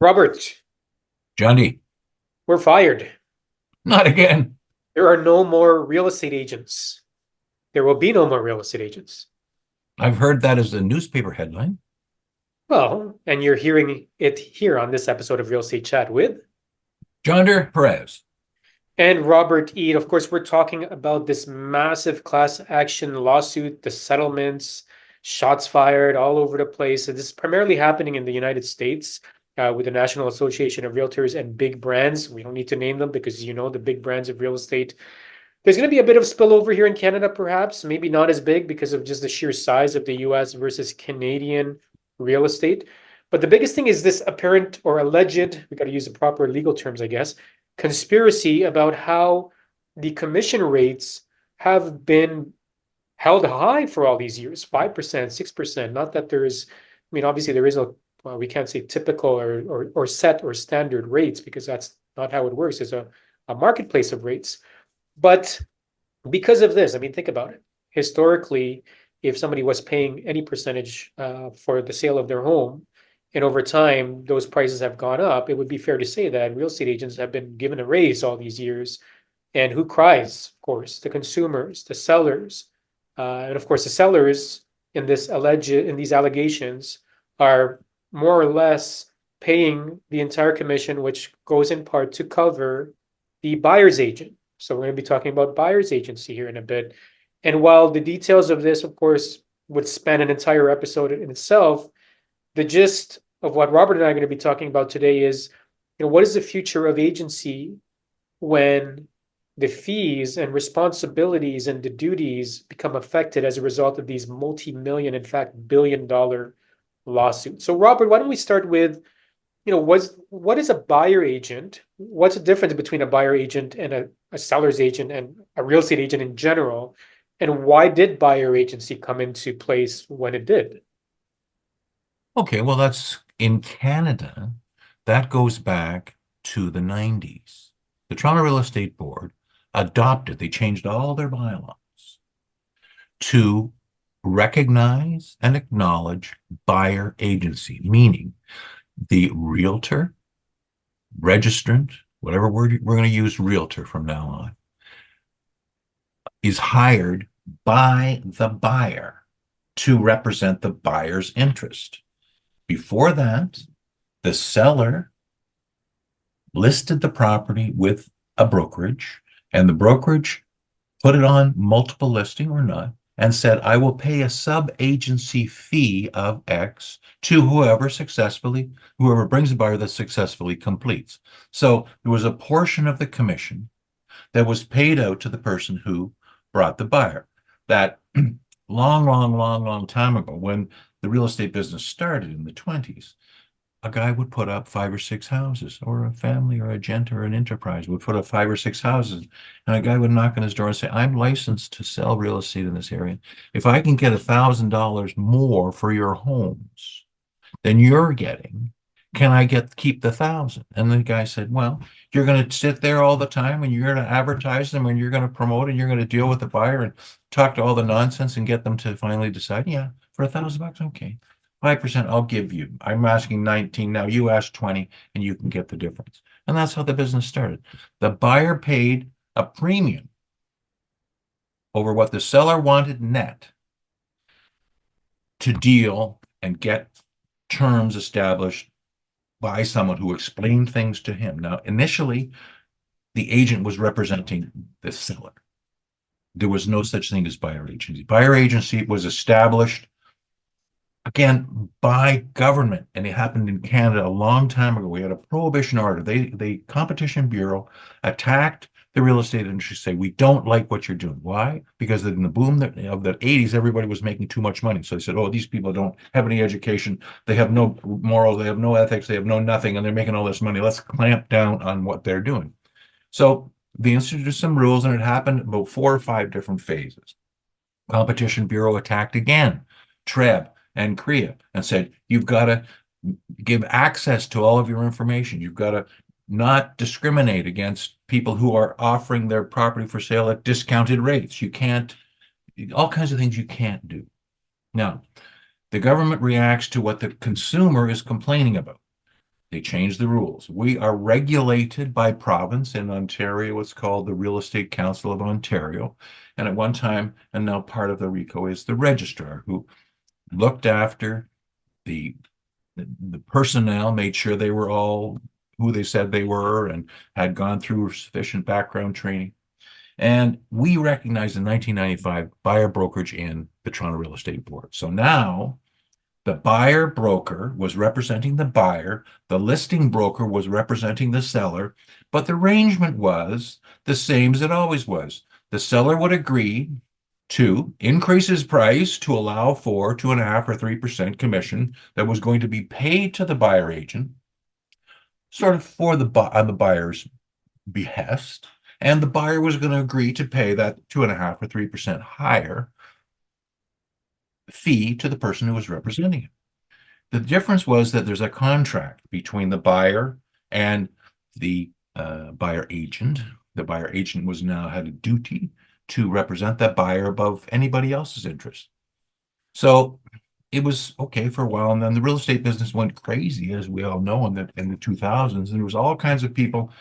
Robert, Johnny, we're fired. not again. There are no more real estate agents. There will be no more real estate agents. I've heard that as a newspaper headline. Well, and you're hearing it here on this episode of Real Estate Chat with John Perez. and Robert Eade. Of course, we're talking about this massive class action lawsuit, the settlements, shots fired all over the place. And this is primarily happening in the United States with the National Association of Realtors and big brands. We don't need to name them because you know the big brands of real estate. There's going to be a bit of spillover here in Canada, perhaps, maybe not as big because of just the sheer size of the US versus Canadian real estate. But the biggest thing is this apparent or alleged, we got to use the proper legal terms, I guess, conspiracy about how the commission rates have been held high for all these years, 5%, 6%. Not that there is, I mean, obviously there is no, well, we can't say typical or set or standard rates because that's not how it works. There's a marketplace of rates. But because of this, I mean, think about it. Historically, if somebody was paying any percentage for the sale of their home, and over time those prices have gone up, it would be fair to say that real estate agents have been given a raise all these years. And who cries? Of course, the consumers, the sellers, and of course the sellers in these allegations are more or less paying the entire commission, which goes in part to cover the buyer's agent. So we're going to be talking about buyer's agency here in a bit. And while the details of this, of course, would span an entire episode in itself, the gist of what Robert and I are going to be talking about today is, what is the future of agency when the fees and responsibilities and the duties become affected as a result of these multi-million, in fact, billion-dollar lawsuits? So, Robert, why don't we start with what is a buyer agent? What's the difference between a buyer agent and a seller's agent and a real estate agent in general? And why did buyer agency come into place when it did? Okay, well, that's in Canada. That goes back to the 90s. The Toronto Real Estate Board adopted, they changed all their bylaws to recognize and acknowledge buyer agency, meaning the realtor, registrant, whatever word we're going to use, realtor from now on, is hired by the buyer to represent the buyer's interest. Before that, the seller listed the property with a brokerage, and the brokerage put it on multiple listing or not, and said, I will pay a sub-agency fee of X to whoever brings the buyer that successfully completes. So there was a portion of the commission that was paid out to the person who brought the buyer. That long time ago, when the real estate business started in the 20s, a guy would put up 5 or 6 houses, or a family or a gent or an enterprise would put up 5 or 6 houses. And a guy would knock on his door and say, I'm licensed to sell real estate in this area. If I can get $1,000 more for your homes than you're getting, can I keep the 1,000? And the guy said, well, you're going to sit there all the time and you're going to advertise them and you're going to promote and you're going to deal with the buyer and talk to all the nonsense and get them to finally decide, yeah, for $1,000, okay. 5% I'll give you. I'm asking 19 now. You ask 20 and you can get the difference. And that's how the business started. The buyer paid a premium over what the seller wanted net to deal and get terms established by someone who explained things to him. Now, initially, the agent was representing the seller. There was no such thing as buyer agency. Buyer agency was established again by government, and it happened in Canada a long time ago. We had a prohibition order. The Competition Bureau attacked the real estate industry, say, we don't like what you're doing. Why? Because in the boom of the 80s, everybody was making too much money. So they said, oh, these people don't have any education. They have no morals. They have no ethics. They have no nothing. And they're making all this money. Let's clamp down on what they're doing. So they instituted some rules, and it happened about 4 or 5 different phases. Competition Bureau attacked again, TREB and CREA, and said, you've got to give access to all of your information. You've got to not discriminate against people who are offering their property for sale at discounted rates. You can't, all kinds of things you can't do. Now, the government reacts to what the consumer is complaining about. They changed the rules. We are regulated by province. In Ontario, it's called the Real Estate Council of Ontario. And at one time, and now part of the RICO, is the registrar who looked after the the personnel, made sure they were all who they said they were and had gone through sufficient background training. And we recognized in 1995 buyer brokerage in the Toronto Real Estate Board. So now the buyer broker was representing the buyer, the listing broker was representing the seller, but the arrangement was the same as it always was. The seller would agree to increase his price to allow for 2.5 or 3% commission that was going to be paid to the buyer agent, sort of for on the buyer's behest, and the buyer was going to agree to pay that 2.5 or 3% higher fee to the person who was representing him. The difference was that there's a contract between the buyer and the buyer agent. The buyer agent was now had a duty to represent that buyer above anybody else's interest. So it was okay for a while, and then the real estate business went crazy, as we all know, in the 2000s. And there was all kinds of people,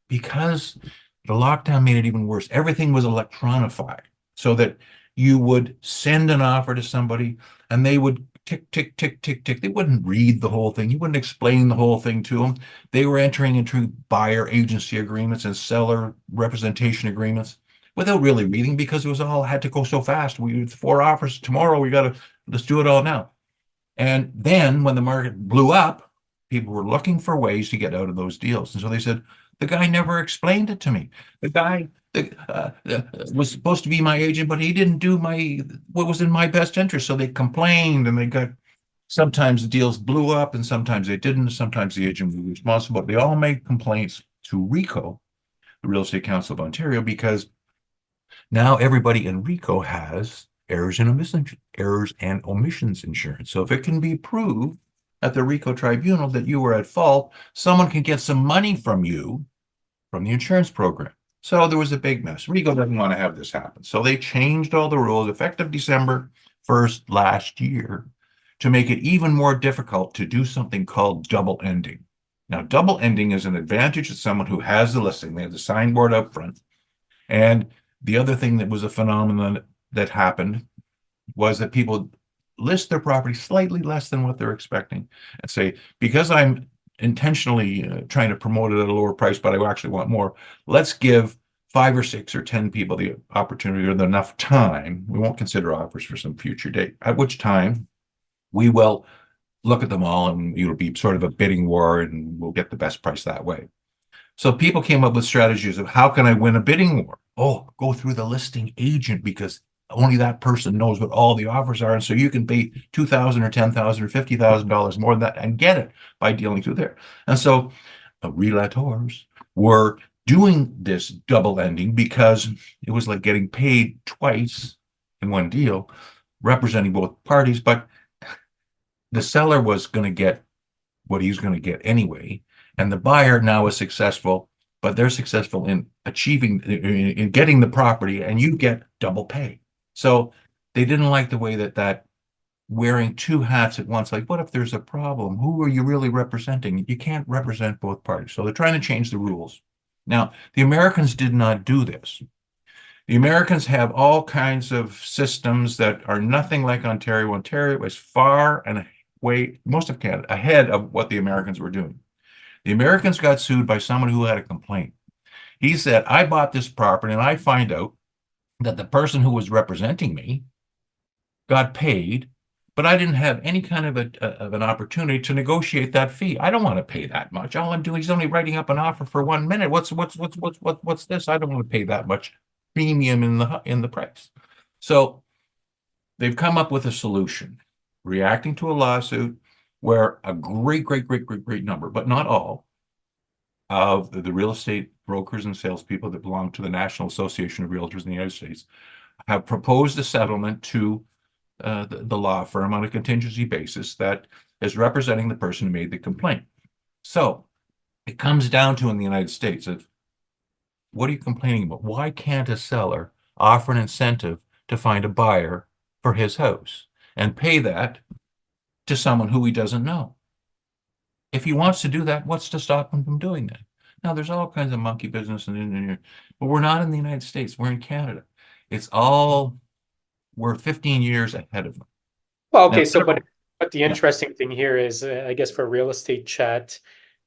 because the lockdown made it even worse. Everything was electronified, so that you would send an offer to somebody and they would tick, tick, tick, tick, tick. They wouldn't read the whole thing. You wouldn't explain the whole thing to them. They were entering into buyer agency agreements and seller representation agreements without really reading, because it was all had to go so fast. We 4 offers tomorrow. Let's do it all now. And then when the market blew up, people were looking for ways to get out of those deals. And so they said, the guy never explained it to me. The guy was supposed to be my agent, but he didn't do what was in my best interest. So they complained, and sometimes the deals blew up and sometimes they didn't. Sometimes the agent was responsible. But they all made complaints to RICO, the Real Estate Council of Ontario, because now everybody in RICO has errors and omissions insurance. So if it can be proved at the RICO tribunal that you were at fault, someone can get some money from you from the insurance program. So there was a big mess. RICO doesn't want to have this happen. So they changed all the rules effective December 1st last year to make it even more difficult to do something called double ending. Now, double ending is an advantage to someone who has the listing. They have the signboard up front. And the other thing that was a phenomenon that happened was that people list their property slightly less than what they're expecting and say, because I'm intentionally trying to promote it at a lower price, but I actually want more, let's give 5 or 6 or 10 people the opportunity or enough time. We won't consider offers for some future date, at which time we will look at them all, and it'll be sort of a bidding war, and we'll get the best price that way. So people came up with strategies of, how can I win a bidding war? Oh, go through the listing agent, because only that person knows what all the offers are. And so you can pay $2,000 or $10,000 or $50,000 more than that and get it by dealing through there. And so realtors were doing this double ending because it was like getting paid twice in one deal, representing both parties. But the seller was going to get what he's going to get anyway. And the buyer now is successful, but they're successful in in getting the property, and you get double pay. So they didn't like the way that wearing two hats at once, like, what if there's a problem? Who are you really representing? You can't represent both parties. So they're trying to change the rules. Now, the Americans did not do this. The Americans have all kinds of systems that are nothing like Ontario. Ontario is far and way, most of Canada, ahead of what the Americans were doing. The Americans got sued by someone who had a complaint. He said, I bought this property and I find out that the person who was representing me got paid, but I didn't have any kind of an opportunity to negotiate that fee. I don't want to pay that much. All I'm doing is only writing up an offer for 1 minute. What's this? I don't want to pay that much premium in the price. So they've come up with a solution, reacting to a lawsuit where a great number, but not all, of the real estate brokers and salespeople that belong to the National Association of Realtors in the United States have proposed a settlement to the law firm on a contingency basis that is representing the person who made the complaint. So it comes down to, in the United States, of what are you complaining about? Why can't a seller offer an incentive to find a buyer for his house and pay that to someone who he doesn't know? If he wants to do that, what's to stop him from doing that? Now, there's all kinds of monkey business but we're not in the United States. We're in Canada. It's all, we're 15 years ahead of them. Well, Now, okay, so but the yeah, interesting thing here is, I guess for real estate chat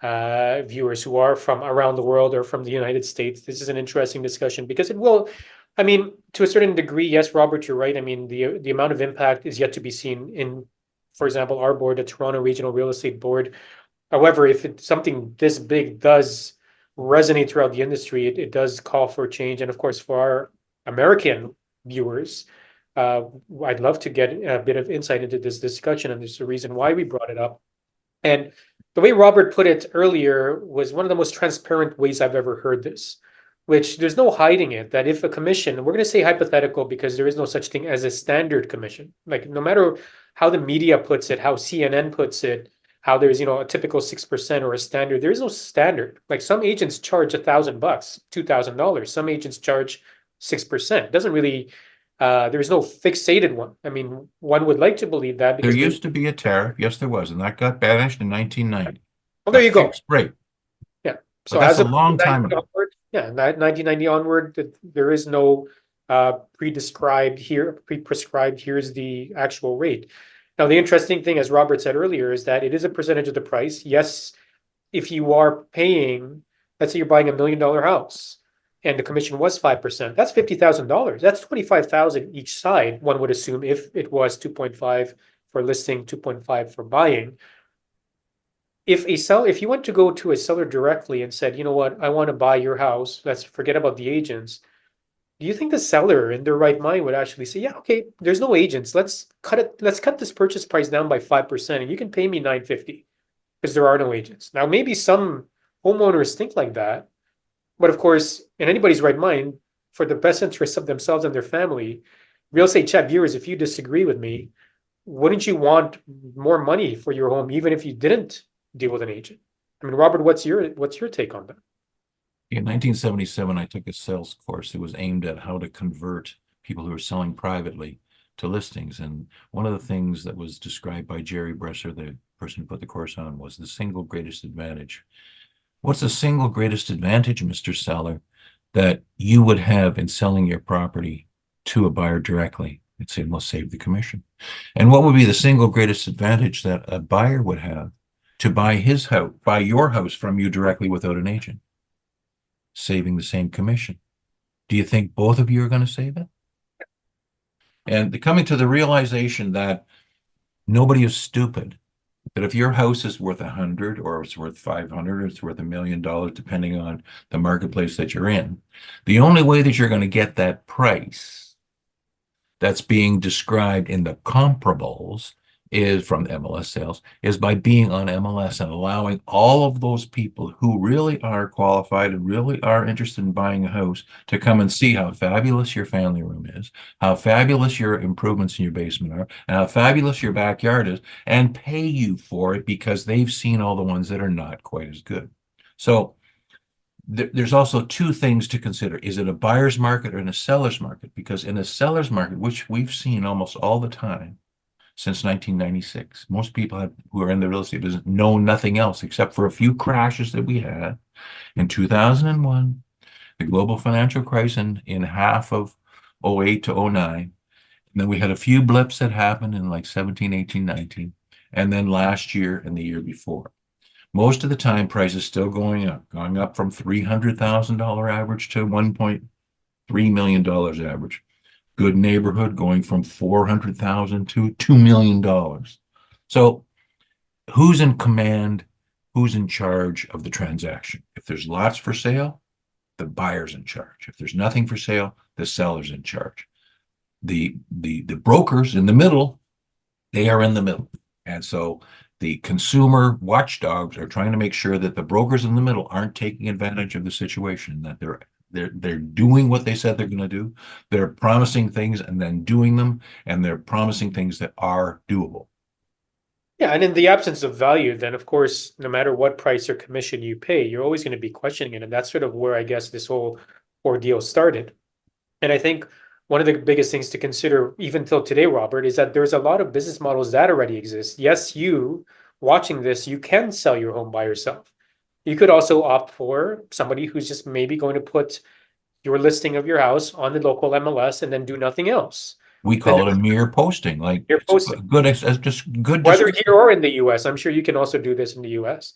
viewers who are from around the world or from the United States, this is an interesting discussion because it will, I mean, to a certain degree, yes, Robert, you're right. I mean, the amount of impact is yet to be seen in, for example, our board, the Toronto Regional Real Estate Board. However, if something this big does resonate throughout the industry, it does call for change. And of course, for our American viewers, uh, I'd love to get a bit of insight into this discussion, and there's a reason why we brought it up. And the way Robert put it earlier was one of the most transparent ways I've ever heard this, which there's no hiding it, that if a commission, we're going to say hypothetical because there is no such thing as a standard commission. Like no matter how the media puts it, how CNN puts it, how there's, a typical 6% or a standard, there is no standard. Like some agents charge $1,000, $2,000. Some agents charge 6%. It doesn't really, there is no fixated one. I mean, one would like to believe that there because maybe, used to be a tariff. Yes, there was, and that got banished in 1990. well, there A you go. fixed rate, Yeah. but So that's as a of long time 1990 ago. onward, yeah, 1990 onward, there is no pre-prescribed, here's the actual rate. Now, the interesting thing, as Robert said earlier, is that it is a percentage of the price. Yes, if you are paying, let's say you're buying $1 million house and the commission was 5%, that's $50,000. That's 25,000 each side, one would assume, if it was 2.5 for listing, 2.5 for buying. If you went to go to a seller directly and said, you know what, I want to buy your house, let's forget about the agents. Do you think the seller in their right mind would actually say, yeah, okay, there's no agents. Let's cut this purchase price down by 5% and you can pay me 950 because there are no agents. Now, maybe some homeowners think like that, but of course, in anybody's right mind, for the best interest of themselves and their family, real estate chat viewers, if you disagree with me, wouldn't you want more money for your home even if you didn't deal with an agent? I mean, Robert, what's your take on that? In 1977, I took a sales course that was aimed at how to convert people who are selling privately to listings. And one of the things that was described by Jerry Bresser, the person who put the course on, was the single greatest advantage. What's the single greatest advantage, Mr. Seller, that you would have in selling your property to a buyer directly? It's it must save the commission. And what would be the single greatest advantage that a buyer would have to buy his house, buy your house from you directly without an agent? Saving the same commission. Do you think both of you are going to save it? And coming to the realization that nobody is stupid, that if your house is worth 100 or it's worth 500 or it's worth $1 million, depending on the marketplace that you're in, the only way that you're going to get that price that's being described in the comparables is from MLS Sales, is by being on MLS and allowing all of those people who really are qualified and really are interested in buying a house to come and see how fabulous your family room is, how fabulous your improvements in your basement are, and how fabulous your backyard is, and pay you for it because they've seen all the ones that are not quite as good. So there's also two things to consider. Is it a buyer's market or in a seller's market? Because in a seller's market, which we've seen almost all the time, since 1996. Most people who are in the real estate business know nothing else except for a few crashes that we had in 2001, the global financial crisis in half of '08 to '09. And then we had a few blips that happened in like 17, 18, 19. And then last year and the year before. Most of the time, prices still going up from $300,000 average to $1.3 million average. Good neighborhood going from 400,000 to $2 million. So who's in command? Who's in charge of the transaction? If there's lots for sale, the buyer's in charge. If there's nothing for sale, the seller's in charge. The brokers in the middle, they are in the middle. And so the consumer watchdogs are trying to make sure that the brokers in the middle aren't taking advantage of the situation, that they're doing what they said they're going to do. They're promising things and then doing them, and they're promising things that are doable. Yeah, and in the absence of value, then of course, no matter what price or commission you pay, you're always going to be questioning it. And that's sort of where I guess this whole ordeal started. And I think one of the biggest things to consider, even till today, Robert, is that there's a lot of business models that already exist. Yes, you watching this, you can sell your home by yourself. You could also opt for somebody who's just maybe going to put your listing of your house on the local MLS and then do nothing else. We Then call it a mere posting, like you're it's posting. good, just good Whether here description. or in the US, I'm sure you can also do this in the US.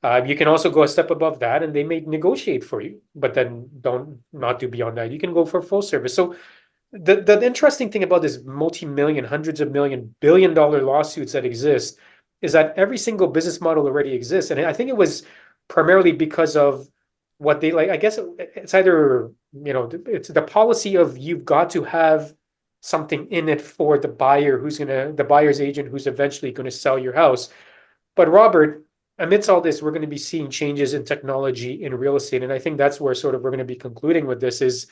You can also go a step above that and they may negotiate for you, but then don't not do beyond that. You can go for full service. So the interesting thing about this multi-million, hundreds of million, billion-dollar lawsuits that exist is that every single business model already exists. And I think it was primarily because of what they like. I guess it's either, it's the policy of you've got to have something in it for the buyer's agent who's eventually going to sell your house. But Robert, amidst all this, we're going to be seeing changes in technology in real estate. And I think that's where sort of we're going to be concluding with this is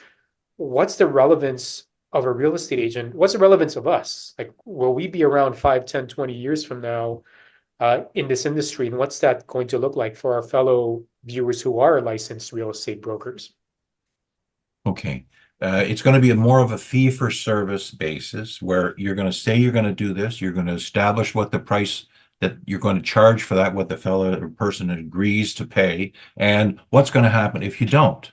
what's the relevance of a real estate agent? What's the relevance of us? Like, will we be around 5, 10, 20 years from now in this industry? And what's that going to look like for our fellow viewers who are licensed real estate brokers? Okay. It's going to be more of a fee for service basis where you're going to say you're going to do this. You're going to establish what the price that you're going to charge for that, what the fellow or person agrees to pay, and what's going to happen if you don't.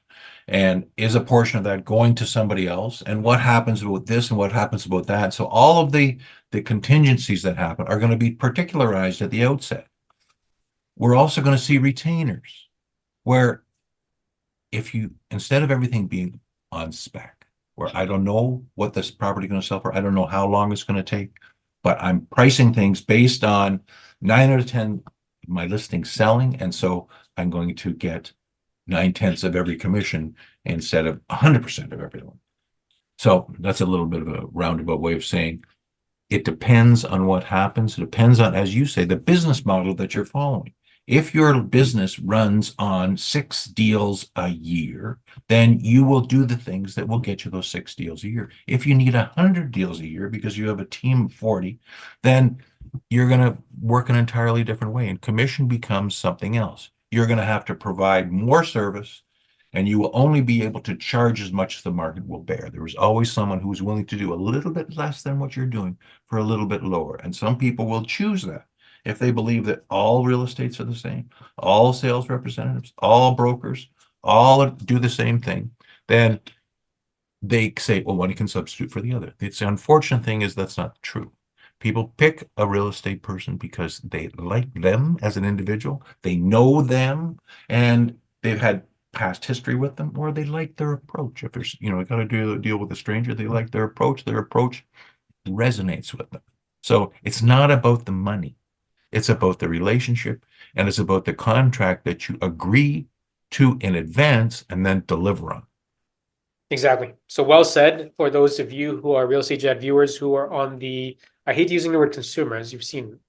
And is a portion of that going to somebody else? And what happens with this and what happens about that? So all of the contingencies that happen are going to be particularized at the outset. We're also going to see retainers where if you, instead of everything being on spec, where I don't know what this property is going to sell for, I don't know how long it's going to take, but I'm pricing things based on 9 out of 10 my listing selling, and so I'm going to get 9/10 of every commission instead of 100% of everyone. So that's a little bit of a roundabout way of saying it depends on what happens. It depends on, as you say, the business model that you're following. If your business runs on 6 deals a year, then you will do the things that will get you those 6 deals a year. If you need 100 deals a year because you have a team of 40, then you're going to work an entirely different way, and commission becomes something else. You're going to have to provide more service, and you will only be able to charge as much as the market will bear. There is always someone who's willing to do a little bit less than what you're doing for a little bit lower. And some people will choose that if they believe that all real estates are the same, all sales representatives, all brokers, all do the same thing. Then they say, well, one can substitute for the other. It's the unfortunate thing is that's not true. People pick a real estate person because they like them as an individual, they know them, and they've had past history with them, or they like their approach. If there's, got to deal with a stranger, they like their approach. Their approach resonates with them. So it's not about the money. It's about the relationship, and it's about the contract that you agree to in advance and then deliver on. Exactly. So well said for those of you who are real estate chat viewers who are on the, I hate using the word consumer, as you've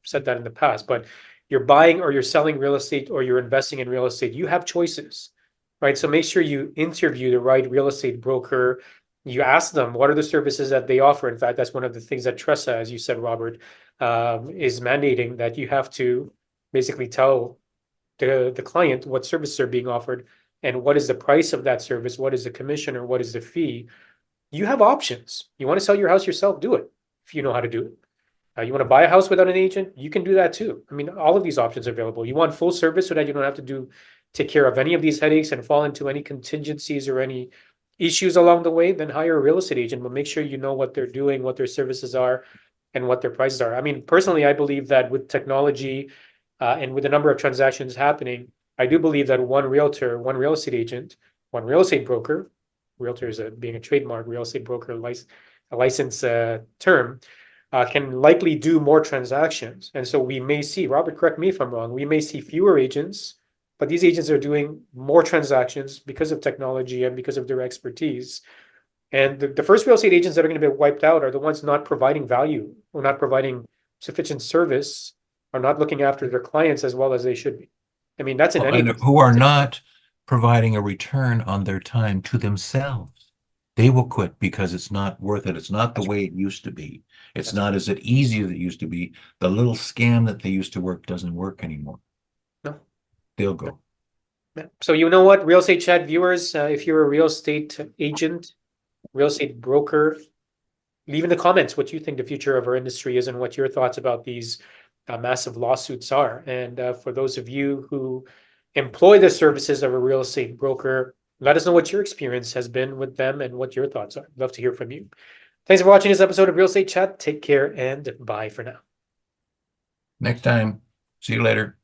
said that in the past, but you're buying or you're selling real estate or you're investing in real estate, you have choices, right? So make sure you interview the right real estate broker. You ask them what are the services that they offer. In fact, that's one of the things that Tressa, as you said, Robert, is mandating that you have to basically tell the client what services are being offered and what is the price of that service, what is the commission or what is the fee. You have options. You want to sell your house yourself, do it if you know how to do it. You want to buy a house without an agent, you can do that too. I mean, all of these options are available. You want full service so that you don't have to take care of any of these headaches and fall into any contingencies or any issues along the way, then hire a real estate agent, but make sure you know what they're doing, what their services are, and what their prices are. I mean, personally, I believe that with technology and with the number of transactions happening, I do believe that one realtor, one real estate agent, one real estate broker, realtor is being a trademark, real estate broker, a license term, can likely do more transactions. And so we may see, Robert, correct me if I'm wrong, we may see fewer agents, but these agents are doing more transactions because of technology and because of their expertise. And the first real estate agents that are going to be wiped out are the ones not providing value or not providing sufficient service or not looking after their clients as well as they should be. I mean, that's in any And business. who are not providing a return on their time to themselves. They will quit because it's not worth it. It's not the way it used to be. It's not as easy as it used to be. The little scam that they used to work doesn't work anymore. No. They'll go. Yeah. So you know what, real estate chat viewers, if you're a real estate agent, real estate broker, leave in the comments what you think the future of our industry is and what your thoughts about these massive lawsuits are. And for those of you who employ the services of a real estate broker, let us know what your experience has been with them and what your thoughts are. Love to hear from you. Thanks for watching this episode of Real Estate Chat. Take care and bye for now. Next time. See you later.